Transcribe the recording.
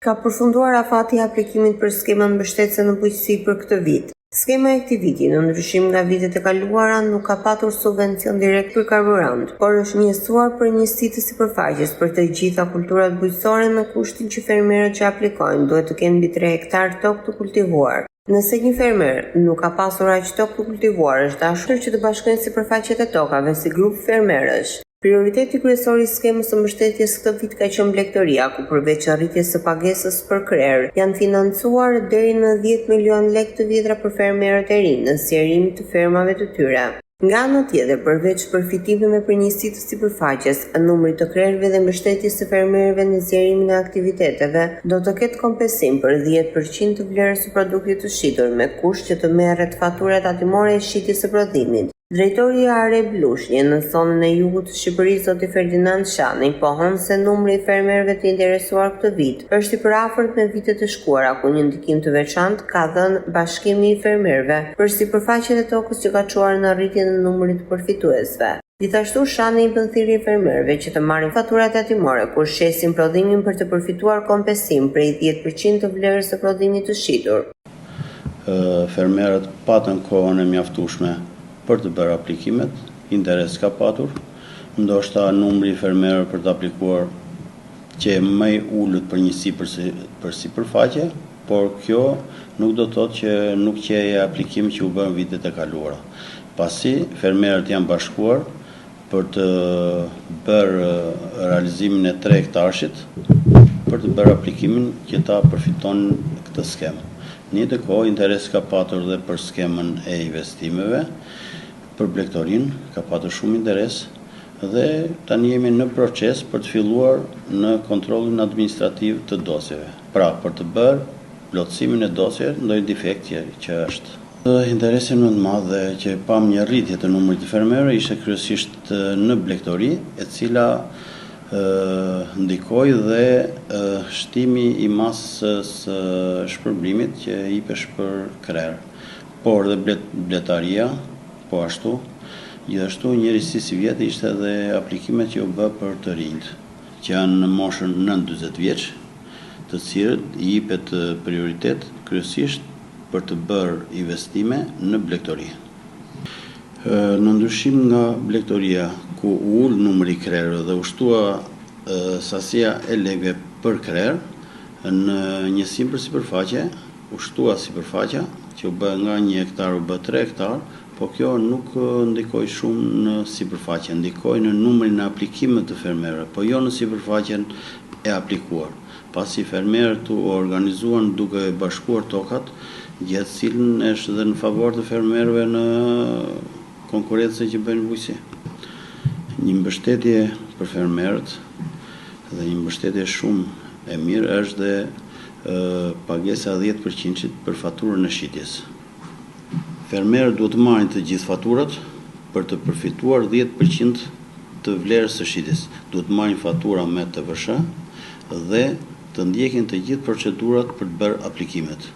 Ka përfunduar afati i aplikimit për skemën mbështetëse në bujqësi për këtë vit. Skema e këtij viti, në ndryshim nga vitet e kaluara, nuk ka patur subvencion direkt për karburant, por është njësuar për njësi të sipërfaqes për të gjitha kulturat bujqësore në kushtin që fermerët që aplikojnë duhet të kenë mbi 3 hektar tokë të kultivuar. Nëse një fermer nuk ka pasur aq tokë të kultivuar, është dashur që të bashkojnë sipërfaqet e tokave si grup fermerësh. Prioriteti kryesor i skemës së mbështetjes këtë vit ka qenë blegtoria, ku përveç arritjes së pagesës për krerë, janë financuar deri në 10 milion lekë të vjetra për fermerët e rinj në sqarim të fermave të tyre. Nga ana tjetër, përveç përfitimeve për njësi të sipërfaqes, numri të krerëve dhe mbështetjes së fermerëve në zgjerimin e aktiviteteve do të ketë kompensim për 10% të vlerës së produktit të shitur, me kusht që të merret faturat tatimore e shitjes së prodhimit. Drejtori i Areb Lushnje në zonën e jugut të Shqipërisë, zoti Ferdinand Shani, pohon se numri i fermerëve të interesuar këtë vit është i përafërt me vitet e shkuara, ku një ndikim të veçantë ka dhënë Bashkimi i Fermerëve për sipërfaqet e tokës që ka çuar në arritjen e numrit të përfituesve. Gjithashtu Shani i bën thirrje fermerëve që të marrin faturat tatimore kur shesin prodhimin për të përfituar kompensim prej 10% të vlerës së prodhimit të shitur. Fermerët patën kohën e mjaftueshme për të bërë aplikimet, interes ka patur, ndoshta numri i fermerëve për të aplikuar që e më i ulët për njësi për sipërfaqe, por kjo nuk do të thotë që nuk qeje aplikim që u bën vitet e kaluara. Pasi fermerët janë bashkuar për të bërë realizimin e 3 hektarshit, për të bërë aplikimin që ta përfiton këtë skemë. Në të kohë interes ka patur dhe për skemën e investimeve, për blegtorin ka patur shumë interes dhe tani jemi në proces për të filluar në kontrollin administrativ të dosjeve. Pra, për të bërë plotësimin e dosjeve ndonjë defekt që është. Interesi më të madh dhe që pam një rritje të numrit të fermerëve ishte kryesisht në blegtori, e cila ndikoi dhe shtimi i masës shpërblimit që jipesh për krerë. Por dhe bletaria, po ashtu, gjithashtu njërisi si vjetë ishte dhe aplikimet që u bë për të rinjt, që janë në moshën 9-40 vjeç, të cilët i jepet prioritet kryesisht për të bërë investime në blegtori. Në ndryshim nga blegtoria, ku u ul numri i krerëve dhe u shtua sasia e lekëve për krerë, në njësim për sipërfaqe, u shtua sipërfaqja, që u bë nga 1 hektar u bë 3 hektar, po kjo nuk ndikoi shumë në sipërfaqe, ndikoi në numrin e aplikimeve të fermerëve, po jo në sipërfaqen e aplikuar. Pasi fermerët u organizuan duke bashkuar tokat, gjë e cilën është dhe në favor të fermerëve në konkurrencën që bëjnë bujqësi. Një mbështetje për fermerët dhe një mbështetje shumë e mirë është dhe pagesa 10% për faturën e shitjes. Fermerët duhet të marrin të gjithë faturat për të përfituar 10% të vlerës së shitjes. Duhet të marrin fatura me TVSH dhe të ndjekin të gjithë procedurat për të bërë aplikimet.